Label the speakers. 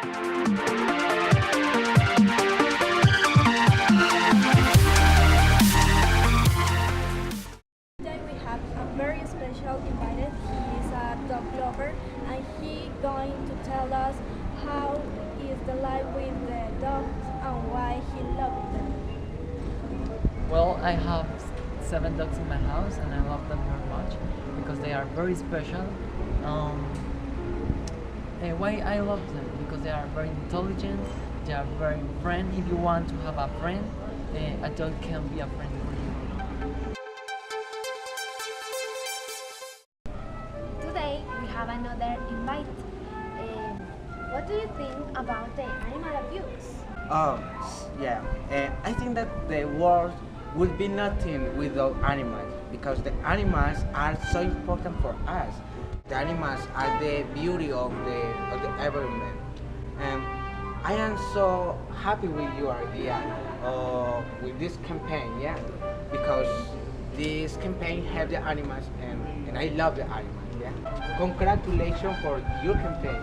Speaker 1: Today we have a very special invited. He is a dog lover and he going to tell us how is the life with the dogs and why he loves them.
Speaker 2: Well, I have 7 dogs in my house and I love them very much because they are very special. Um, why I love them? Because they are very intelligent, they are very friend. If you want to have a friend, a dog can be a friend for you.
Speaker 3: Today we have another invite. What do you think about the animal abuse?
Speaker 4: Oh, yeah. I think that the world would be nothing without animals because the animals are so important for us. The animals are the beauty of the environment. And I am so happy with your idea with this campaign, yeah, because this campaign help the animals and I love the animals, yeah. Congratulations for your campaign.